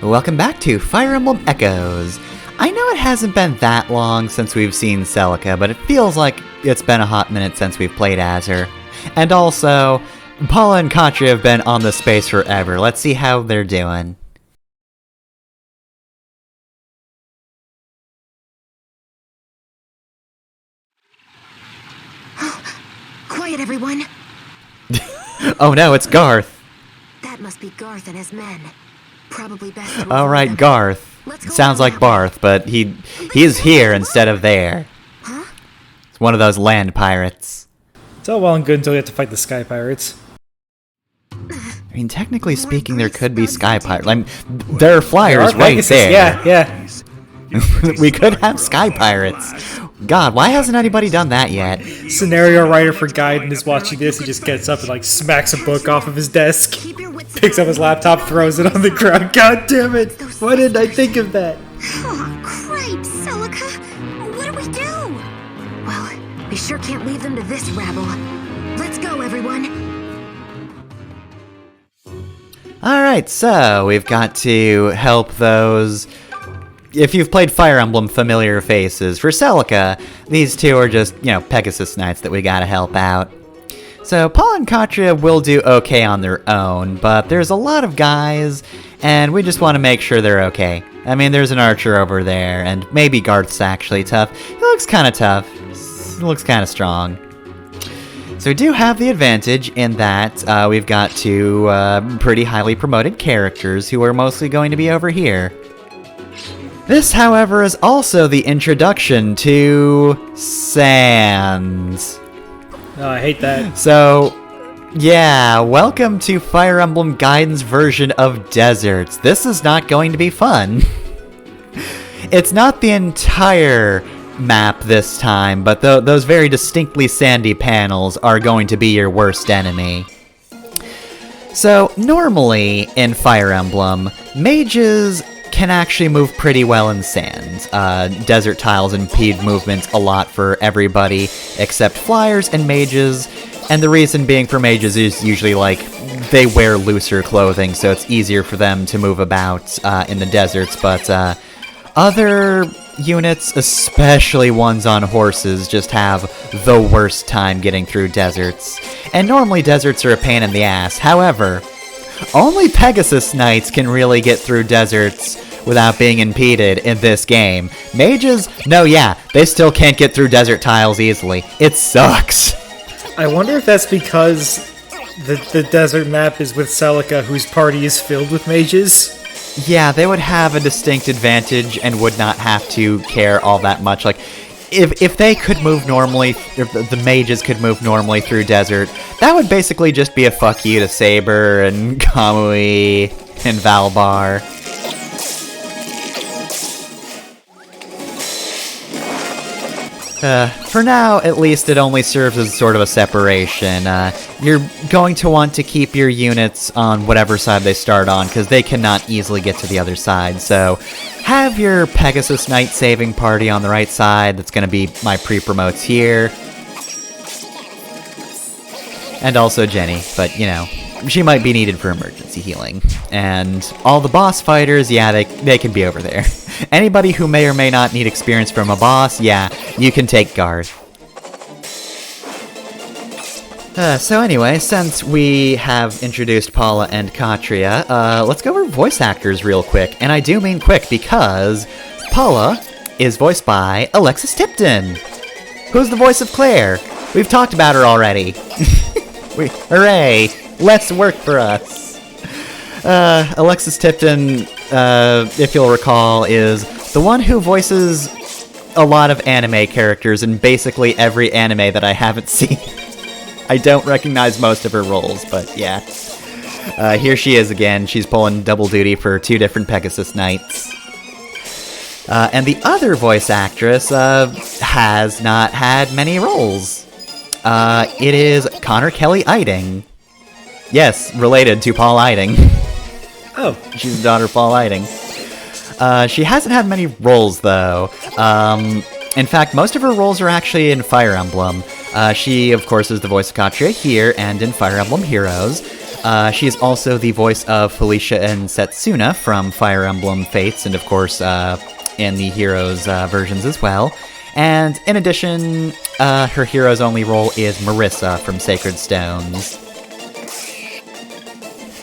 Welcome back to Fire Emblem Echoes. I know it hasn't been that long since we've seen Celica, but it feels like it's been a hot minute since we've played as her. And also, Paula and Katria have been on the space forever. Let's see how they're doing. Quiet, everyone. Oh no, it's Garth. That must be Garth and his men. Probably best to Alright, them. Garth. Sounds like Barth, but he is here instead of there. Huh? It's one of those land pirates. It's all well and good until you have to fight the Sky Pirates. I mean, technically speaking, there could be sky pirates. I mean, there are flyers right Pegasister, there. Yeah. We could have sky pirates. God, why hasn't anybody done that yet? Scenario writer for Gaiden is watching this. He just gets up and like smacks a book off of his desk, Keep your wits picks up his laptop, throws it on the ground. God damn it! Why didn't I think of that? Oh, cripes, Celica! What do we do? Well, we sure can't leave them to this rabble. Let's go, everyone. Alright, so we've got to help those... If you've played Fire Emblem, familiar faces. For Celica, these two are just, Pegasus Knights that we gotta help out. So Paul and Katria will do okay on their own, but there's a lot of guys, and we just want to make sure they're okay. I mean, there's an archer over there, and maybe Garth's actually tough. He looks kind of tough. He looks kind of strong. So we do have the advantage in that we've got two pretty highly promoted characters who are mostly going to be over here. This, however, is also the introduction to Sands. Oh, I hate that. So, yeah, welcome to Fire Emblem Gaiden's version of deserts. This is not going to be fun. It's not the entire map this time, but those very distinctly sandy panels are going to be your worst enemy. So, normally in Fire Emblem, mages can actually move pretty well in sand. Desert tiles impede movement a lot for everybody except flyers and mages, and the reason being for mages is usually they wear looser clothing, so it's easier for them to move about in the deserts, but other units, especially ones on horses, just have the worst time getting through deserts. And normally deserts are a pain in the ass. However, only Pegasus Knights can really get through deserts without being impeded in this game. Mages, they still can't get through desert tiles easily. It sucks. I wonder if that's because the desert map is with Celica, whose party is filled with mages. Yeah, they would have a distinct advantage and would not have to care all that much. If they could move normally, if the mages could move normally through desert, that would basically just be a fuck you to Saber and Kamui and Valbar. For now, at least, it only serves as sort of a separation. You're going to want to keep your units on whatever side they start on, because they cannot easily get to the other side, so have your Pegasus Knight saving party on the right side. That's going to be my pre-promotes here. And also Jenny, but, she might be needed for emergency healing. And all the boss fighters, they can be over there. Anybody who may or may not need experience from a boss, you can take Garth. So anyway, since we have introduced Paula and Katria, let's go over voice actors real quick. And I do mean quick because Paula is voiced by Alexis Tipton, who's the voice of Claire. We've talked about her already. Hooray! Let's work for us. Alexis Tipton, if you'll recall, is the one who voices a lot of anime characters in basically every anime that I haven't seen. I don't recognize most of her roles, but yeah. Here she is again. She's pulling double duty for two different Pegasus Knights. And the other voice actress has not had many roles. It is Connor Kelly Eiding. Yes, related to Paul Eiding. Oh. She's the daughter of Paul Eiding. She hasn't had many roles, though. In fact, most of her roles are actually in Fire Emblem. She, of course, is the voice of Katria here and in Fire Emblem Heroes. She is also the voice of Felicia and Setsuna from Fire Emblem Fates, and of course, in the Heroes versions as well. And in addition, her Heroes Only role is Marissa from Sacred Stones.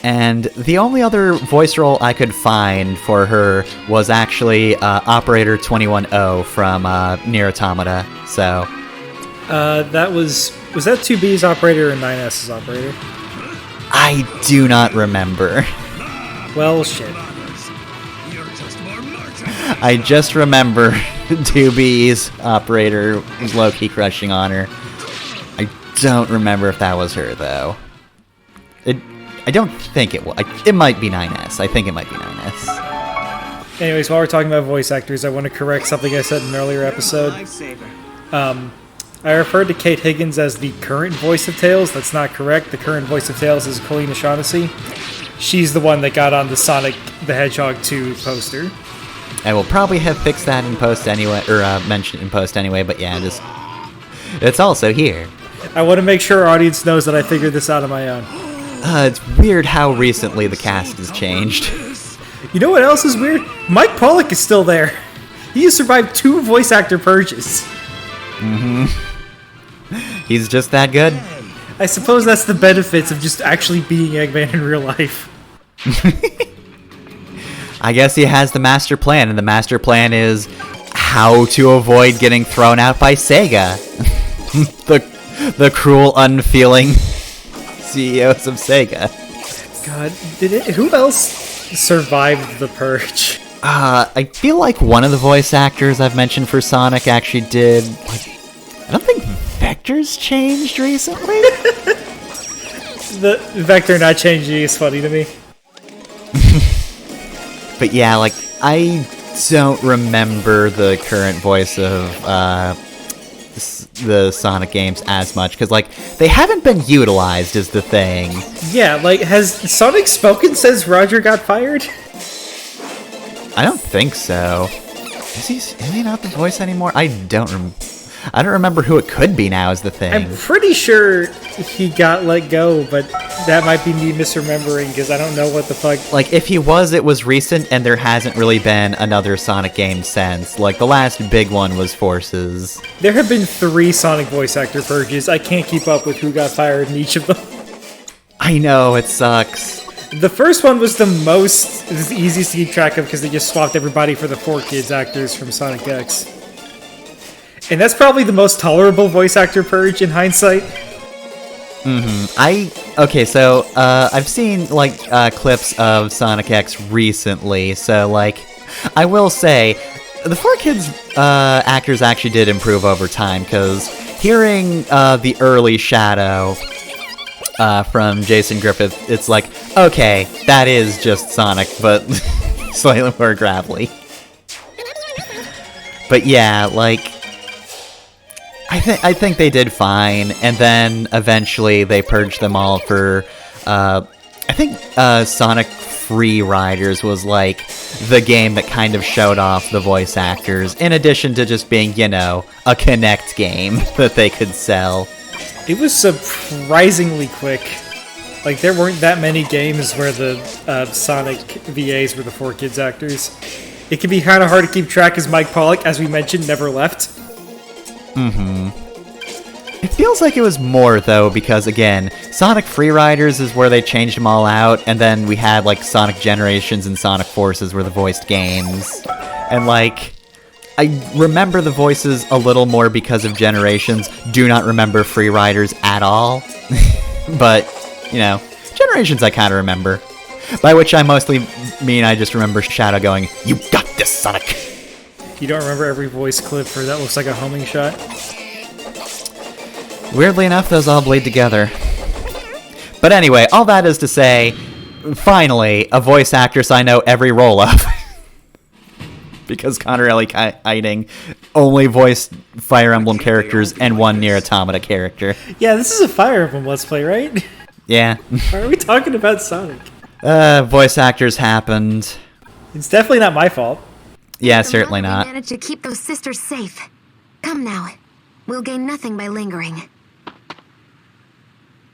And the only other voice role I could find for her was actually Operator 210 from Nier Automata, so... that was that 2B's operator or 9S's operator? I do not remember. Well, shit. I just remember 2B's operator was low-key crushing on her. I don't remember if that was her, though. I don't think it was. It might be 9S. I think it might be 9S. Anyways, while we're talking about voice actors, I want to correct something I said in an earlier episode. I referred to Kate Higgins as the current voice of Tails. That's not correct. The current voice of Tails is Colleen O'Shaughnessy. She's the one that got on the Sonic the Hedgehog 2 poster. I will probably have fixed that in post anyway, or mentioned it in post anyway, but yeah, it's also here. I want to make sure our audience knows that I figured this out on my own. It's weird how recently the cast has changed. You know what else is weird? Mike Pollock is still there. He has survived 2 voice actor purges. Mm-hmm. He's just that good. I suppose that's the benefits of just actually being Eggman in real life. I guess he has the master plan, and the master plan is how to avoid getting thrown out by Sega. the cruel, unfeeling CEOs of Sega. God, who else survived the purge? I feel like one of the voice actors I've mentioned for Sonic actually did. I don't think Vector's changed recently. The Vector not changing is funny to me. But yeah, I don't remember the current voice of the Sonic games as much, because they haven't been utilized is the thing. Yeah, has Sonic spoken since Roger got fired? I don't think so. Is he not the voice anymore? I don't remember who it could be now is the thing. I'm pretty sure he got let go, but that might be me misremembering because I don't know what the fuck. If he was, it was recent, and there hasn't really been another Sonic game since. The last big one was Forces. There have been 3 Sonic voice actor purges. I can't keep up with who got fired in each of them. I know, it sucks. The first one was the easiest to keep track of because they just swapped everybody for the 4Kids actors from Sonic X. And that's probably the most tolerable voice actor purge in hindsight. Okay, so I've seen clips of Sonic X recently, so I will say the 4Kids actors actually did improve over time, because hearing the early Shadow from Jason Griffith, it's okay, that is just Sonic, but slightly more gravelly. But yeah, I think they did fine, and then eventually they purged them all for, I think Sonic Free Riders was the game that kind of showed off the voice actors, in addition to just being, a Kinect game that they could sell. It was surprisingly quick. There weren't that many games where the Sonic VAs were the 4Kids actors. It can be kind of hard to keep track, as Mike Pollock, as we mentioned, never left. It feels like it was more, though, because, again, Sonic Free Riders is where they changed them all out, and then we had, Sonic Generations and Sonic Forces were the voiced games. And, I remember the voices a little more because of Generations, do not remember Free Riders at all. But, Generations I kind of remember. By which I mostly mean I just remember Shadow going, "You got this, Sonic!" You don't remember every voice clip for that looks like a homing shot? Weirdly enough, those all bleed together. But anyway, all that is to say, finally, a voice actress I know every role of. Because Connor Ellie Kiting only voiced Fire Emblem characters and one Nier Automata character. Yeah, this is a Fire Emblem Let's Play, right? Yeah. Why are we talking about Sonic? Voice actors happened. It's definitely not my fault. Yeah, certainly not. We managed to keep those sisters safe. Come now. We'll gain nothing by lingering.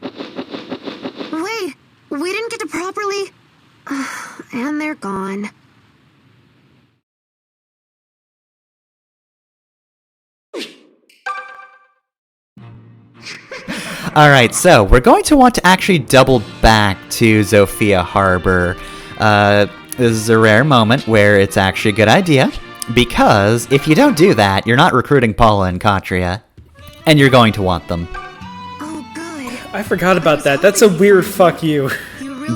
Wait! We didn't get to properly... and they're gone. Alright, so we're going to want to actually double back to Zofia Harbor. This is a rare moment where it's actually a good idea, because if you don't do that, you're not recruiting Paula and Katria, and you're going to want them. Oh, good. I forgot about that. That's a weird fuck you.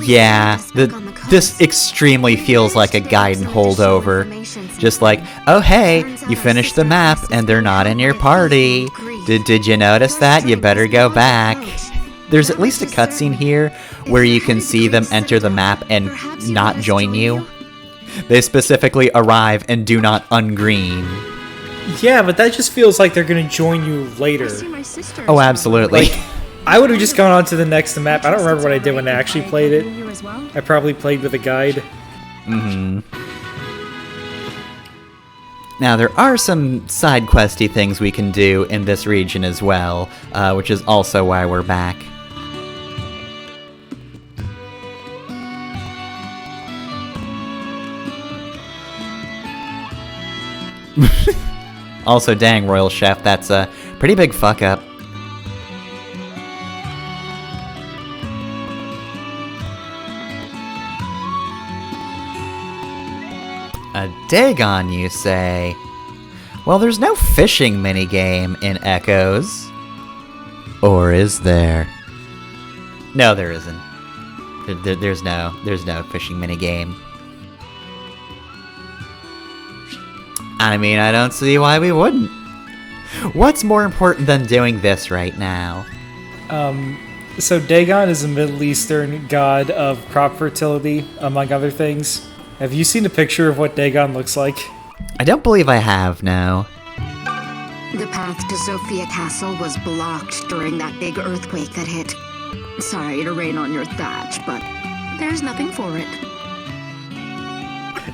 Yeah, this extremely feels like a Gaiden holdover. Just like, oh hey, you finished the map and they're not in your party. Did you notice that? You better go back. There's at least a cutscene here where you can see them enter the map and not join you. They specifically arrive and do not ungreen. Yeah, but that just feels like they're gonna join you later. Oh, absolutely. Like, I would have just gone on to the next map. I don't remember what I did when I actually played it. I probably played with a guide. Mm-hmm. Now, there are some side questy things we can do in this region as well, which is also why we're back. Also, dang, Royal Chef, that's a pretty big fuck-up. A Dagon, you say? Well, there's no fishing minigame in Echoes. Or is there? No, there isn't. There's no fishing minigame. I mean, I don't see why we wouldn't. What's more important than doing this right now? So Dagon is a Middle Eastern god of crop fertility, among other things. Have you seen a picture of what Dagon looks like? I don't believe I have, no. The path to Zofia Castle was blocked during that big earthquake that hit. Sorry to rain on your thatch, but there's nothing for it.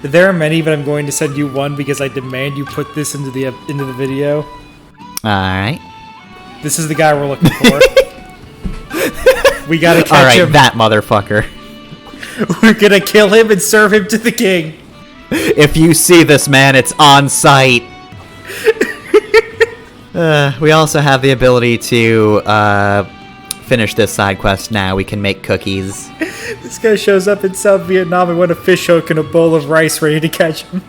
There are many, but I'm going to send you one because I demand you put this into the video. Alright. This is the guy we're looking for. We gotta catch Alright, him. that motherfucker. We're gonna kill him and serve him to the king. If you see this man, it's on sight. We also have the ability to finish this side quest now. We can make cookies. This guy shows up in South Vietnam and with a fish hook and a bowl of rice ready to catch him.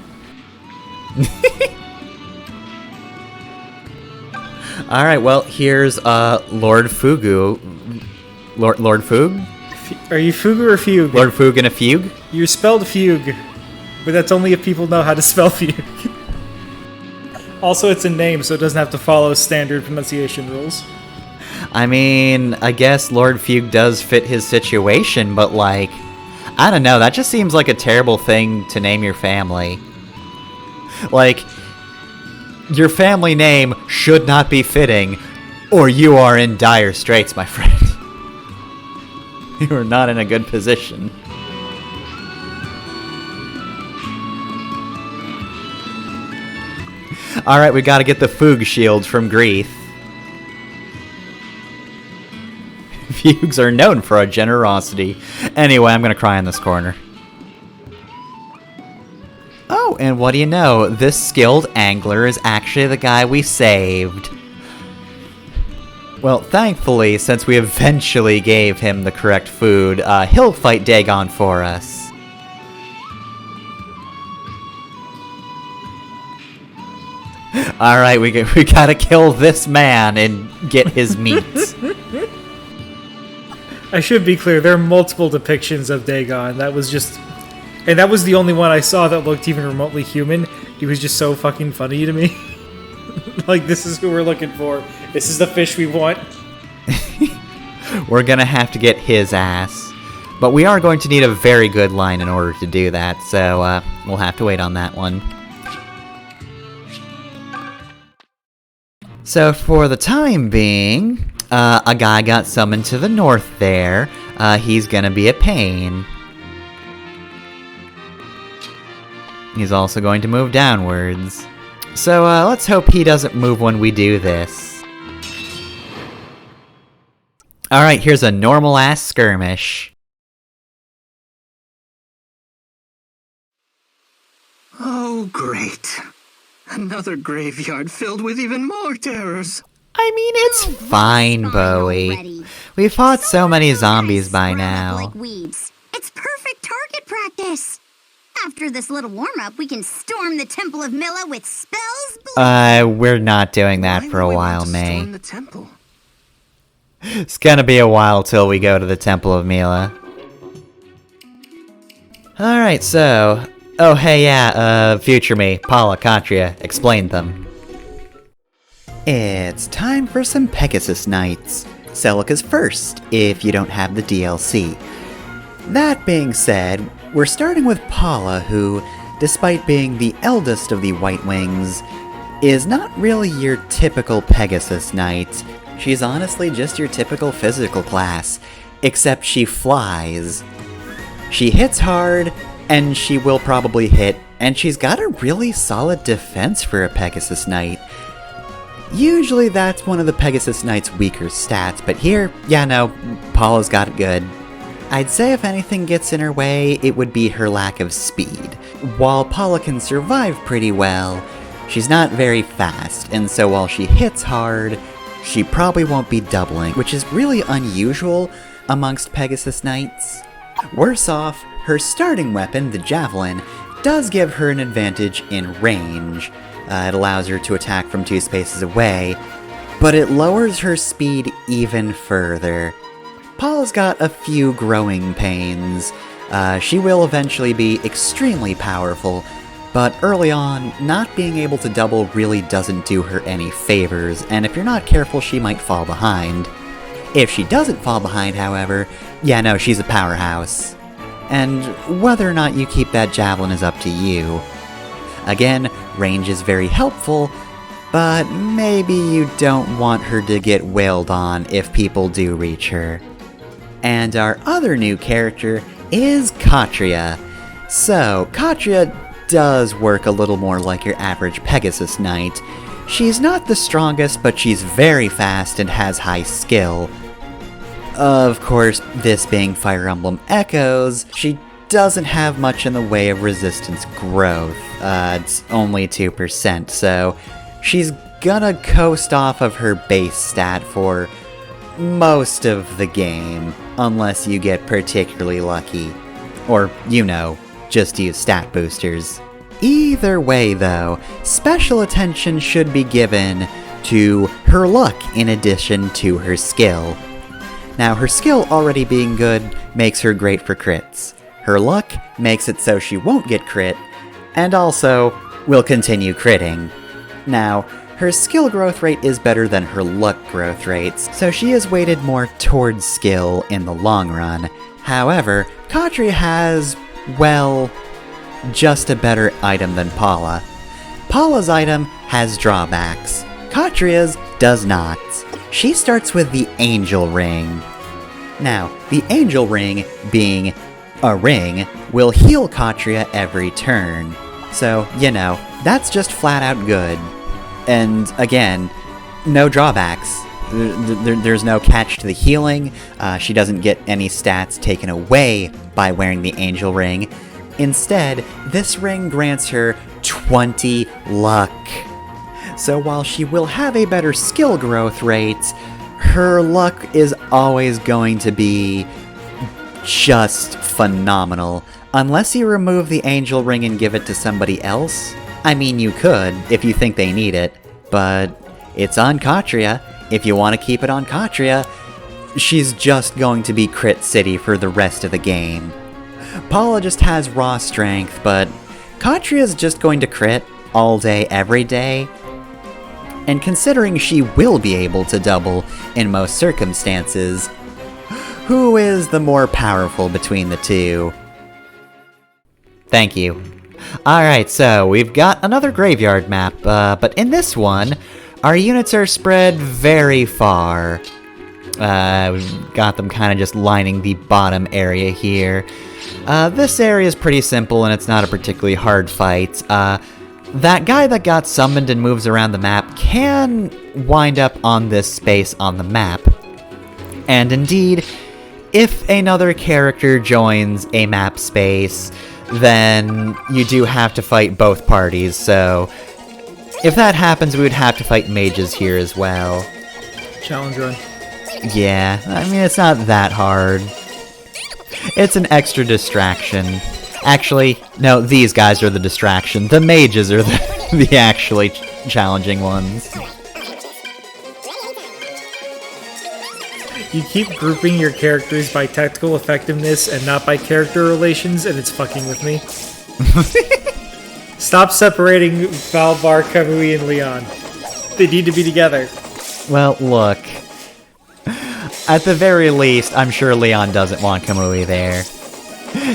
Alright, well, here's Lord Fugu. Lord Fug? Are you Fugu or Fugue? Lord Fug and a Fugue? You're spelled Fugue, but that's only if people know how to spell Fugue. Also, it's a name, so it doesn't have to follow standard pronunciation rules. I mean, I guess Lord Fugue does fit his situation, but like, I don't know, that just seems like a terrible thing to name your family. Like, your family name should not be fitting, or you are in dire straits, my friend. You are not in a good position. Alright, we gotta get the Fugue shield from Greith. Fugues are known for our generosity. Anyway, I'm gonna cry in this corner. Oh, and what do you know? This skilled angler is actually the guy we saved. Well, thankfully, since we eventually gave him the correct food, he'll fight Dagon for us. Alright, we gotta kill this man and get his meat. I should be clear, there are multiple depictions of Dagon. That was just... And that was the only one I saw that looked even remotely human. He was just so fucking funny to me. Like, this is who we're looking for. This is the fish we want. We're gonna have to get his ass. But we are going to need a very good line in order to do that, so we'll have to wait on that one. So for the time being, a guy got summoned to the north there. He's gonna be a pain. He's also going to move downwards. So let's hope he doesn't move when we do this. Alright, here's a normal-ass skirmish. Oh, great. Another graveyard filled with even more terrors. I mean, it's fine, Bowie. already. We fought so many zombies by Scrap now. Like weeds. It's perfect target practice. After this little warm-up, we can storm the Temple of Mila with spells. We're not doing that Why for a would we want while, to May. storm the temple? It's gonna be a while till we go to the Temple of Mila. Alright, so... Oh, hey, yeah, future me, Paula, Katria, explain them. It's time for some Pegasus Nights. Celica's first, if you don't have the DLC. That being said, we're starting with Paula, who, despite being the eldest of the White Wings, is not really your typical Pegasus Knight. She's honestly just your typical physical class, except she flies. She hits hard, and she will probably hit, and she's got a really solid defense for a Pegasus Knight. Usually that's one of the Pegasus Knight's weaker stats, but here, yeah, no, Paula's got it good. I'd say if anything gets in her way, it would be her lack of speed. While Paula can survive pretty well, she's not very fast, and so while she hits hard, she probably won't be doubling, which is really unusual amongst Pegasus Knights. Worse off, her starting weapon, the Javelin, does give her an advantage in range. It allows her to attack from 2 spaces away, but it lowers her speed even further. Paula's got a few growing pains. She will eventually be extremely powerful, but early on, not being able to double really doesn't do her any favors, and if you're not careful, she might fall behind. If she doesn't fall behind, however, yeah, no, she's a powerhouse. And whether or not you keep that javelin is up to you. Again, range is very helpful, but maybe you don't want her to get wailed on if people do reach her. And our other new character is Katria. So, Katria does work a little more like your average Pegasus Knight. She's not the strongest, but she's very fast and has high skill. Of course, this being Fire Emblem Echoes, she doesn't have much in the way of resistance growth. It's only 2%, so she's gonna coast off of her base stat for most of the game, unless you get particularly lucky. Or, you know, just use stat boosters. Either way, though, special attention should be given to her luck in addition to her skill. Now, her skill already being good makes her great for crits. Her luck makes it so she won't get crit, and also will continue critting. Now, her skill growth rate is better than her luck growth rates, so she is weighted more towards skill in the long run. However, Katria has, well, just a better item than Paula. Paula's item has drawbacks. Katria's does not. She starts with the Angel Ring. Now, the Angel Ring, being a ring, will heal Katria every turn. So, you know, that's just flat out good. And again, no drawbacks. There's no catch to the healing. She doesn't get any stats taken away by wearing the Angel Ring. Instead, this ring grants her 20 luck. So while she will have a better skill growth rate, her luck is always going to be just phenomenal. Unless you remove the Angel Ring and give it to somebody else. I mean, you could, if you think they need it, but it's on Katria. If you want to keep it on Katria, she's just going to be Crit City for the rest of the game. Paula just has raw strength, but Katria's just going to crit all day, every day. And considering she will be able to double in most circumstances, who is the more powerful between the two? Thank you. Alright, so we've got another graveyard map, but in this one, our units are spread very far. We've got them kind of just lining the bottom area here. This area is pretty simple and it's not a particularly hard fight. That guy that got summoned and moves around the map can wind up on this space on the map. And indeed, if another character joins a map space, then you do have to fight both parties, so if that happens, we would have to fight mages here as well. Challenge run. Yeah, I mean, it's not that hard. It's an extra distraction. Actually, no, these guys are the distraction. The mages are the actually challenging ones. You keep grouping your characters by technical effectiveness and not by character relations, and it's fucking with me. Stop separating Valbar, Kamui, and Leon. They need to be together. Well, look. At the very least, I'm sure Leon doesn't want Kamui there.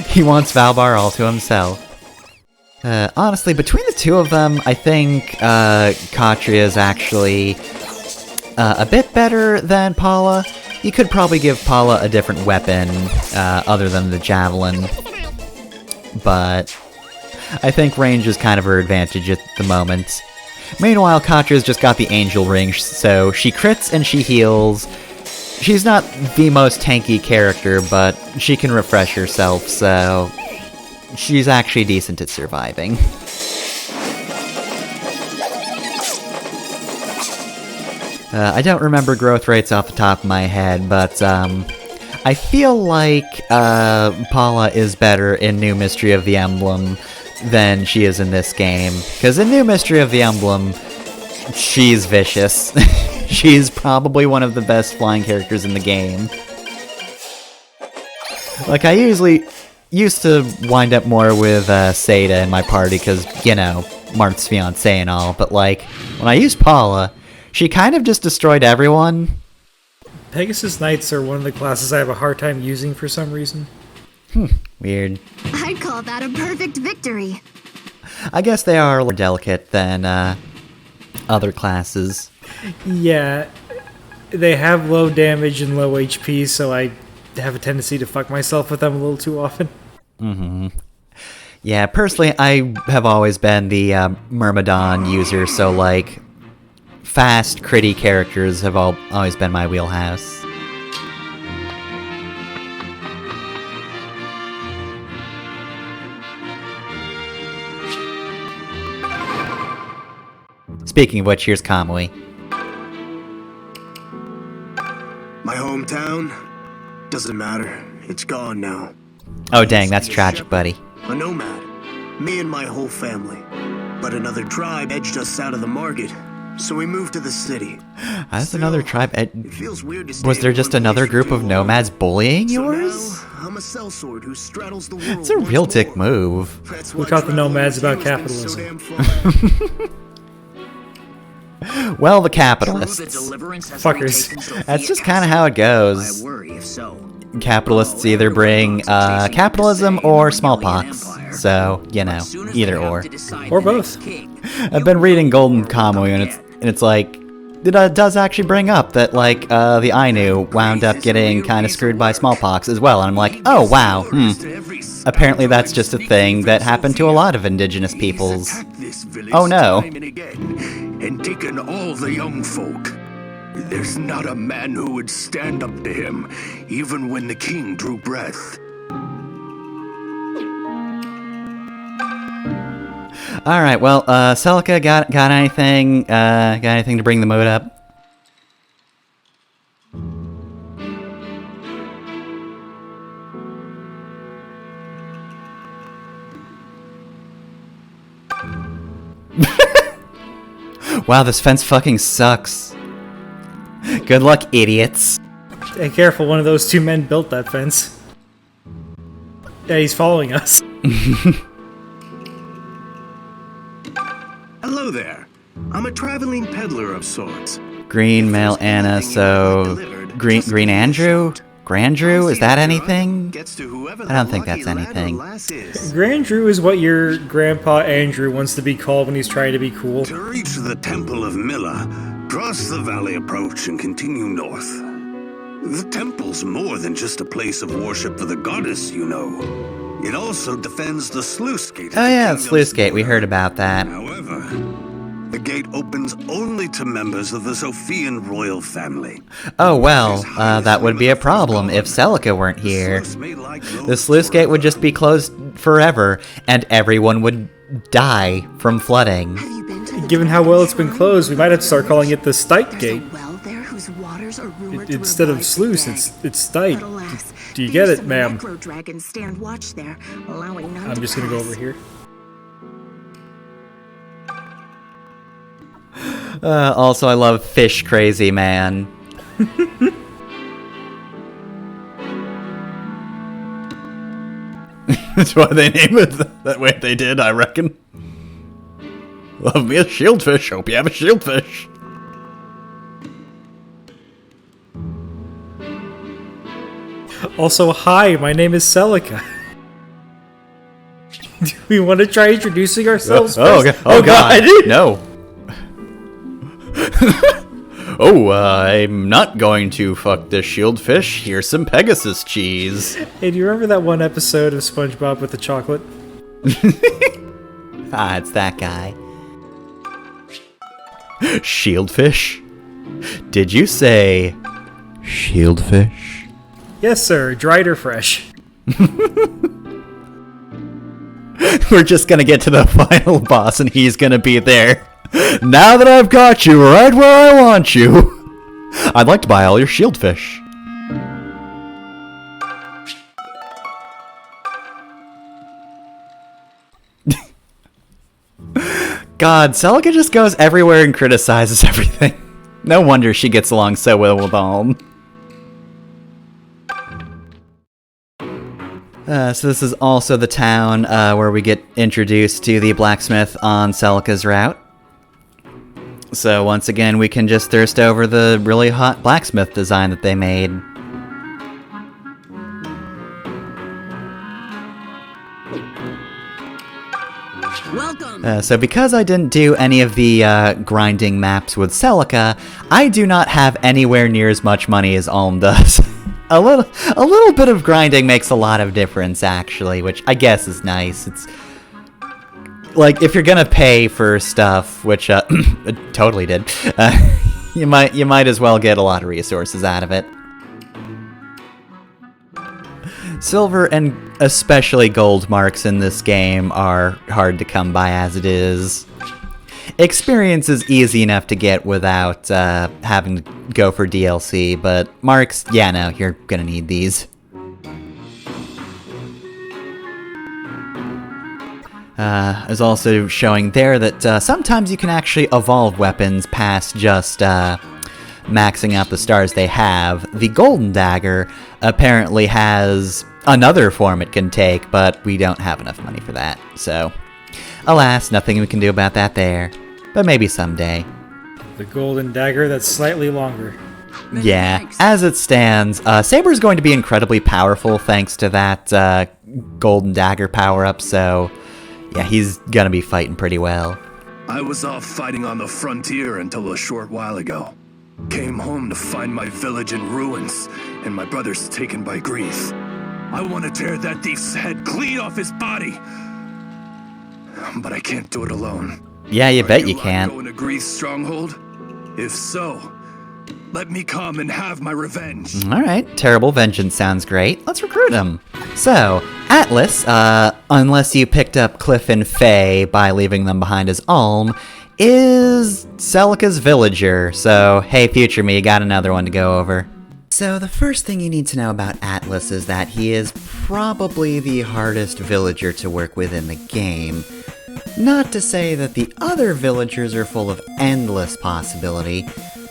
He wants Valbar all to himself. Honestly, between the two of them, I think Katria is actually a bit better than Paula. You could probably give Paula a different weapon other than the javelin, but I think range is kind of her advantage at the moment. Meanwhile, Katria's just got the angel ring, so she crits and she heals. She's not the most tanky character, but she can refresh herself, so she's actually decent at surviving. I don't remember growth rates off the top of my head, but I feel like Paula is better in New Mystery of the Emblem than she is in this game. Because in New Mystery of the Emblem, she's vicious. She's probably one of the best flying characters in the game. Like, I usually used to wind up more with Seda in my party because, you know, Marth's fiancé and all, but like, when I used Paula, she kind of just destroyed everyone. Pegasus Knights are one of the classes I have a hard time using for some reason. Weird. I'd call that a perfect victory. I guess they are more delicate than other classes. Yeah, they have low damage and low HP, so I have a tendency to fuck myself with them a little too often. Mm-hmm. Yeah, personally, I have always been the Myrmidon user, so like, fast, critty characters have always been my wheelhouse. Speaking of which, here's Kamui. My hometown? Doesn't matter. It's gone now. Oh dang, that's tragic, buddy. A nomad. Me and my whole family. But another tribe edged us out of the market, so we moved to the city. That's another tribe. It feels weird to stay Was there in just one another place for group of too nomads long. bullying So yours? now, I'm a sellsword who straddles the world. It's a once real more. dick move. That's We why taught the traveling nomads with you about has been so capitalism. damn fun. Well, the capitalists. Fuckers. That's just kind of how it goes. Capitalists either bring capitalism or smallpox. So, you know, either or. Or both. I've been reading Golden Kamui, and it's like, it does actually bring up that, like, the Ainu wound up getting kind of screwed by smallpox as well, and I'm like, oh, wow, Apparently that's just a thing that happened to a lot of indigenous peoples. Oh no. And taken all the young folk. There's not a man who would stand up to him, even when the king drew breath. Alright, well, Celica, got anything, got anything to bring the mood up? Wow, this fence fucking sucks. Good luck, idiots. Hey, careful, one of those two men built that fence. Yeah, he's following us. Hello there. I'm a traveling peddler of sorts. Green male Anna, so... Green Andrew? Grandrew? Is that anything? I don't think that's anything. Grandrew is what your grandpa Andrew wants to be called when he's trying to be cool. To reach the Temple of Milla, cross the valley approach and continue north. The temple's more than just a place of worship for the goddess, you know. It also defends the sluice gate. Oh yeah, the sluice gate, we heard about that. However, the gate opens only to members of the Sophian royal family. Oh well, that would be a problem if Celica weren't here. The sluice gate would just be closed forever, and everyone would die from flooding. Given how well it's been closed, we might have to start calling it the Stite Gate. Instead of sluice, it's Stite. Do you get it, ma'am? I'm just gonna go over here. Also, I love Fish Crazy Man. That's why they named it that way they did, I reckon. Love me a shieldfish. Hope you have a shieldfish. Also, hi, my name is Celica. Do we want to try introducing ourselves first? Oh god. No. Oh, I'm not going to fuck this shieldfish. Here's some Pegasus cheese. Hey, do you remember that one episode of SpongeBob with the chocolate? Ah, it's that guy. Shieldfish? Did you say shieldfish? Yes, sir. Dried or fresh? We're just gonna get to the final boss and he's gonna be there. Now that I've got you right where I want you, I'd like to buy all your shieldfish. God, Celica just goes everywhere and criticizes everything. No wonder she gets along so well with Alm. So this is also the town where we get introduced to the blacksmith on Celica's route. So once again, we can just thirst over the really hot blacksmith design that they made. Welcome. So because I didn't do any of the grinding maps with Celica, I do not have anywhere near as much money as Alm does. A little bit of grinding makes a lot of difference, actually, which I guess is nice. It's like if you're gonna pay for stuff, which it totally did, you might as well get a lot of resources out of it. Silver and especially gold marks in this game are hard to come by as it is. Experience is easy enough to get without having to go for DLC, but marks, yeah, no, you're gonna need these. Is also showing there that sometimes you can actually evolve weapons past just maxing out the stars they have. The Golden Dagger apparently has another form it can take, but we don't have enough money for that, so alas, nothing we can do about that there. But maybe someday. The Golden Dagger that's slightly longer. Yeah, Thanks. as it stands, Saber's going to be incredibly powerful thanks to that Golden Dagger power-up, so yeah, he's gonna be fighting pretty well. I was off fighting on the frontier until a short while ago. Came home to find my village in ruins, and my brothers taken by Greith. I want to tear that thief's head clean off his body! But I can't do it alone. Yeah, you bet you Are can't. going to Greith's stronghold? If so, let me come and have my revenge. Alright, Terrible Vengeance sounds great. Let's recruit him. So, Atlas, unless you picked up Cliff and Faye by leaving them behind as Alm, is Celica's villager. So, hey, future me, you got another one to go over. So, the first thing you need to know about Atlas is that he is probably the hardest villager to work with in the game. Not to say that the other villagers are full of endless possibility.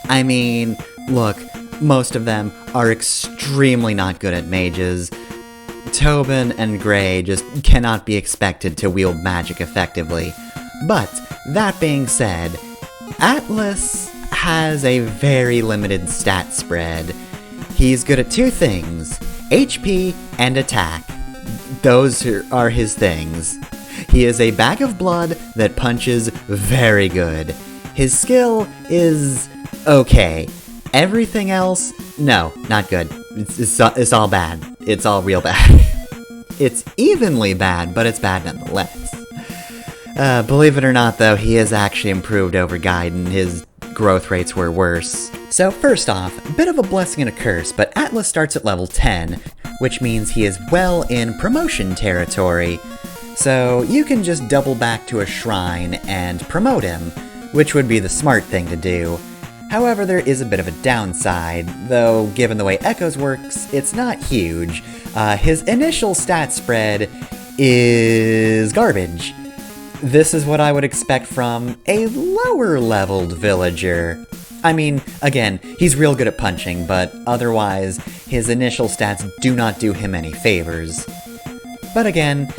I mean, look, most of them are extremely not good at mages. Tobin and Gray just cannot be expected to wield magic effectively. But, that being said, Atlas has a very limited stat spread. He's good at two things, HP and attack. Those are his things. He is a bag of blood that punches very good. His skill is okay. Everything else, no, not good. It's all bad. It's all real bad. It's evenly bad, but it's bad nonetheless. Believe it or not, though, he is actually improved over Gaiden. His growth rates were worse. So first off, a bit of a blessing and a curse, but Atlas starts at level 10, which means he is well in promotion territory. So you can just double back to a shrine and promote him, which would be the smart thing to do. However, there is a bit of a downside, though given the way Echoes works, it's not huge. His initial stat spread is garbage. This is what I would expect from a lower-leveled villager. I mean, again, he's real good at punching, but otherwise, his initial stats do not do him any favors. But again,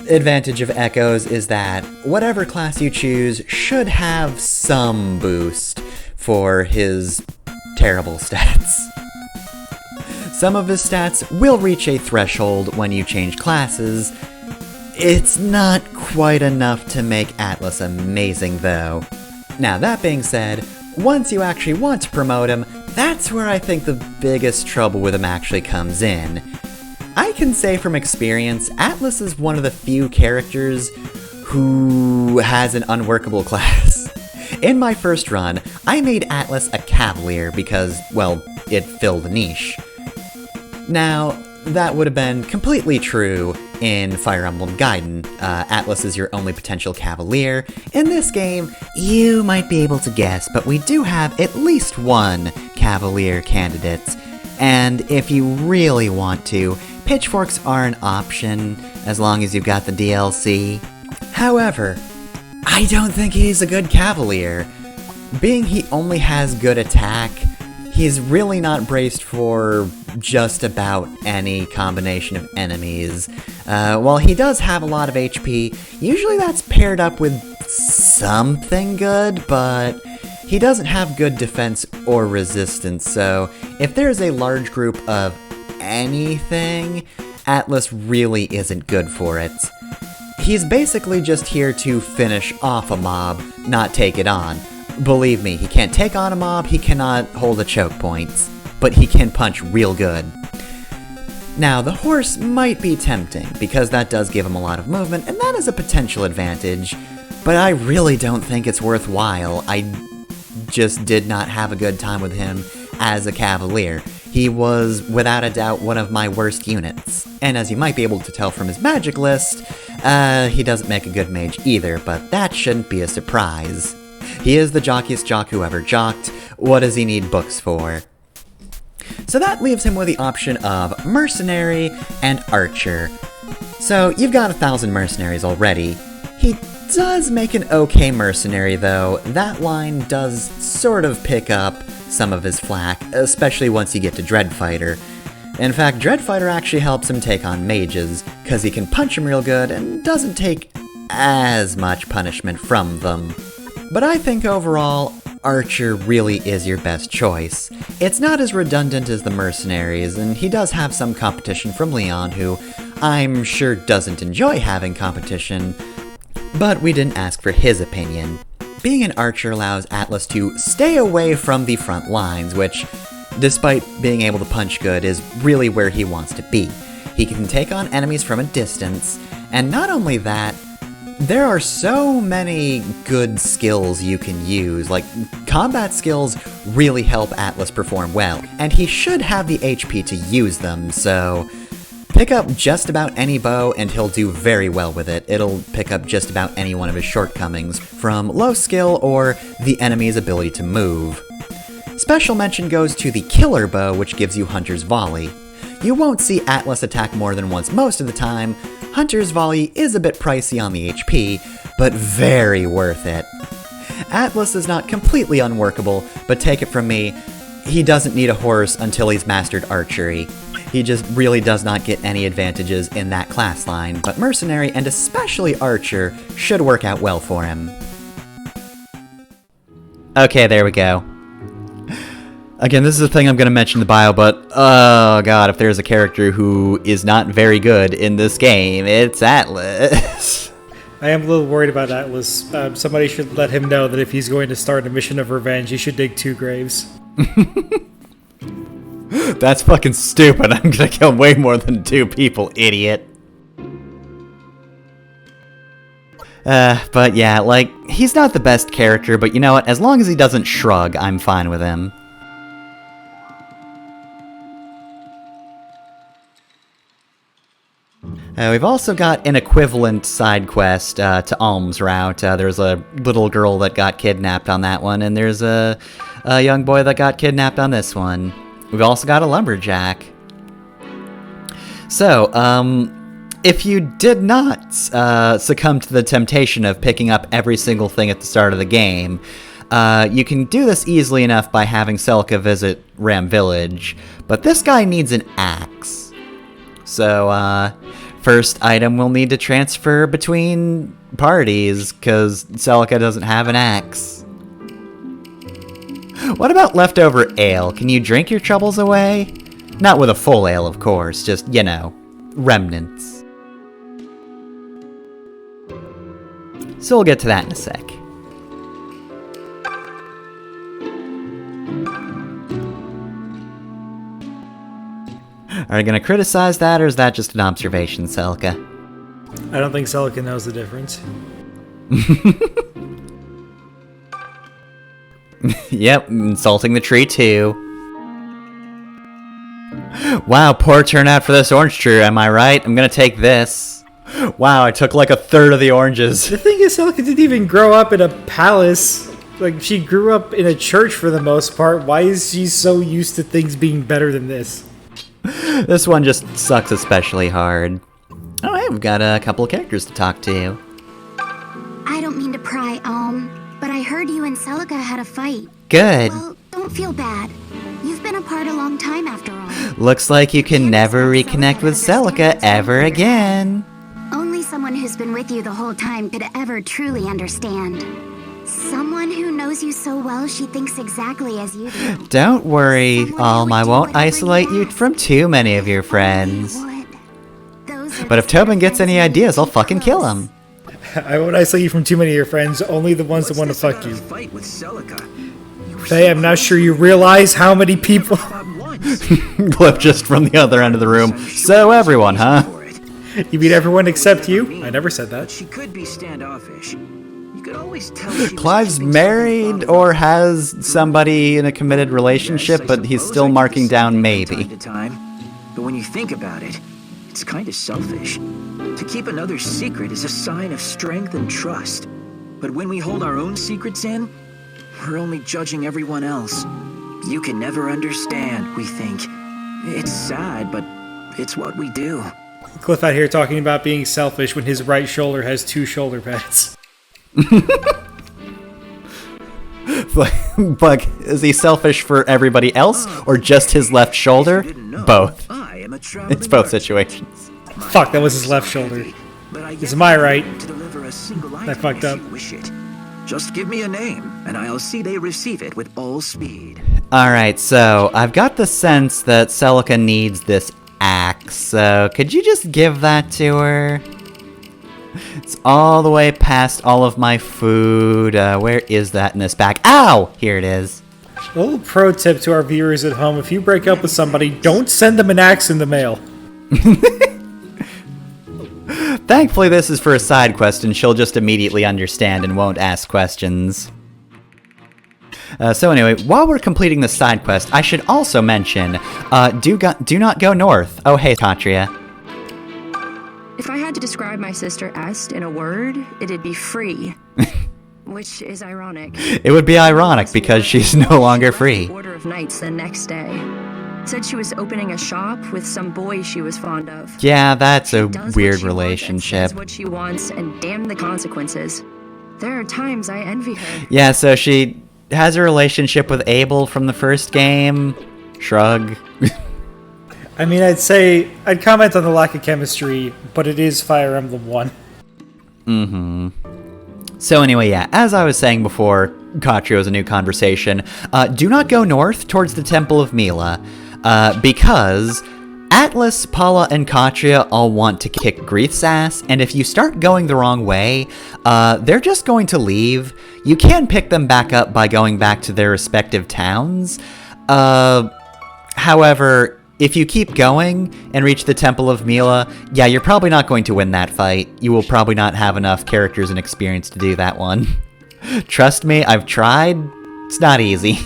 advantage of Echoes is that whatever class you choose should have some boost for his terrible stats. Some of his stats will reach a threshold when you change classes. It's not quite enough to make Atlas amazing, though. Now, that being said, once you actually want to promote him, that's where I think the biggest trouble with him actually comes in. I can say from experience, Atlas is one of the few characters who has an unworkable class. In my first run, I made Atlas a Cavalier because, well, it filled a niche. Now, that would have been completely true in Fire Emblem Gaiden. Atlas is your only potential Cavalier. In this game, you might be able to guess, but we do have at least one Cavalier candidate. And if you really want to, pitchforks are an option, as long as you've got the DLC. However, I don't think he's a good Cavalier. Being he only has good attack, he's really not braced for just about any combination of enemies. While he does have a lot of HP, usually that's paired up with something good, but he doesn't have good defense or resistance, so if there's a large group of anything, Atlas really isn't good for it. He's basically just here to finish off a mob, not take it on. Believe me, he can't take on a mob, he cannot hold a choke point, but he can punch real good. Now, the horse might be tempting, because that does give him a lot of movement, and that is a potential advantage, but I really don't think it's worthwhile. I just did not have a good time with him as a Cavalier. He was, without a doubt, one of my worst units. And as you might be able to tell from his magic list, he doesn't make a good mage either, but that shouldn't be a surprise. He is the jockiest jock who ever jocked. What does he need books for? So that leaves him with the option of Mercenary and Archer. So you've got 1,000 mercenaries already. He does make an okay mercenary, though. That line does sort of pick up some of his flack, especially once you get to Dreadfighter. In fact, Dreadfighter actually helps him take on mages, because he can punch them real good and doesn't take as much punishment from them. But I think overall, Archer really is your best choice. It's not as redundant as the mercenaries, and he does have some competition from Leon, who I'm sure doesn't enjoy having competition, but we didn't ask for his opinion. Being an archer allows Atlas to stay away from the front lines, which, despite being able to punch good, is really where he wants to be. He can take on enemies from a distance, and not only that, there are so many good skills you can use. Like, combat skills really help Atlas perform well, and he should have the HP to use them, so pick up just about any bow and he'll do very well with it. It'll pick up just about any one of his shortcomings, from low skill or the enemy's ability to move. Special mention goes to the Killer Bow, which gives you Hunter's Volley. You won't see Atlas attack more than once most of the time. Hunter's Volley is a bit pricey on the HP, but very worth it. Atlas is not completely unworkable, but take it from me, he doesn't need a horse until he's mastered archery. He just really does not get any advantages in that class line, but Mercenary, and especially Archer, should work out well for him. Okay, there we go. Again, this is a thing I'm going to mention in the bio, but oh god, if there's a character who is not very good in this game, it's Atlas. I am a little worried about Atlas. Somebody should let him know that if he's going to start a mission of revenge, he should dig 2 graves. That's fucking stupid. I'm gonna kill way more than 2 people, idiot. But yeah, like, he's not the best character, but you know what? As long as he doesn't shrug, I'm fine with him. We've also got an equivalent side quest to Alm's route. There's a little girl that got kidnapped on that one, and there's a young boy that got kidnapped on this one. We've also got a lumberjack. So, if you did not succumb to the temptation of picking up every single thing at the start of the game, you can do this easily enough by having Celica visit Ram Village, but this guy needs an axe. So, first item we'll need to transfer between parties, because Celica doesn't have an axe. What about leftover ale? Can you drink your troubles away? Not with a full ale, of course, just, you know, remnants. So we'll get to that in a sec. Are you gonna criticize that, or is that just an observation, Celica? I don't think Celica knows the difference. Yep, insulting the tree too. Wow, poor turnout for this orange tree, am I right? I'm gonna take this. Wow, I took like a third of the oranges. The thing is, Celica didn't even grow up in a palace. Like, she grew up in a church for the most part. Why is she so used to things being better than this? This one just sucks especially hard. Alright, we've got a couple of characters to talk to. I don't mean to pry, but I heard you and Celica had a fight. Good. Well, don't feel bad. You've been apart a long time after all. Looks like you can never reconnect with Celica ever again. Only someone who's been with you the whole time could ever truly understand. Someone who knows you so well she thinks exactly as you do. Don't worry, Someone who Alm, would I do won't whatever isolate you ask. from too many of your Only friends. you would. Those are But the if Tobin sort of gets any friends you ideas, I'll keep fucking kill close. him. I won't isolate you from too many of your friends, only the ones that want to fuck you. Fight with Celica. Faye, I'm not sure you realize how many people... Clip just from the other end of the room. So everyone, huh? You mean everyone except you? I never said that. She could be standoffish. You could always tell she was Clive's keeping married something or has somebody in a committed relationship, Yes, I but he's suppose still I can marking see down that maybe. From time to time. But when you think about it, it's kind of selfish. To keep another secret is a sign of strength and trust. But when we hold our own secrets in, we're only judging everyone else. You can never understand, we think. It's sad, but it's what we do. Cliff out here talking about being selfish when his right shoulder has 2 shoulder pads. But is he selfish for everybody else, or just his left shoulder? Both. I am a traveling It's both artist. situations. Fuck, that was his left shoulder. But I Is get my the right. freedom to deliver a single I item fucked if up. you wish it. Just give me a name, and I'll see they receive it with all speed. Alright, so I've got the sense that Celica needs this axe, so could you just give that to her? It's all the way past all of my food. Where is that in this bag? Ow! Here it is. A little pro tip to our viewers at home: if you break up with somebody, don't send them an axe in the mail. Thankfully, this is for a side quest, and she'll just immediately understand and won't ask questions. So anyway, while we're completing the side quest, I should also mention, do not go north. Oh hey, Katria. If I had to describe my sister Est in a word, it'd be free. Which is ironic. It would be ironic because she's no longer free. Order of Knights the next day. Said she was opening a shop with some boy she was fond of. Yeah, that's a Does what weird she wants and relationship. says what she wants, and damn the consequences. There are times I envy her. Yeah, so she has a relationship with Abel from the first game. Shrug. I mean, I'd comment on the lack of chemistry, but it is Fire Emblem 1. So anyway, yeah, as I was saying before, Katrio's a new conversation. Do not go north towards the Temple of Mila, because Atlas, Paula, and Katria all want to kick Greith's ass, and if you start going the wrong way, they're just going to leave. You can pick them back up by going back to their respective towns. However, if you keep going and reach the Temple of Mila, yeah, you're probably not going to win that fight. You will probably not have enough characters and experience to do that one. Trust me, I've tried. It's not easy.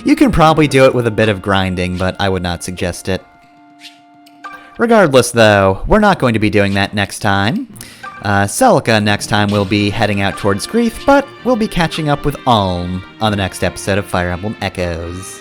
You can probably do it with a bit of grinding, but I would not suggest it. Regardless, though, we're not going to be doing that next time. Celica next time will be heading out towards Greith, but we'll be catching up with Alm on the next episode of Fire Emblem Echoes.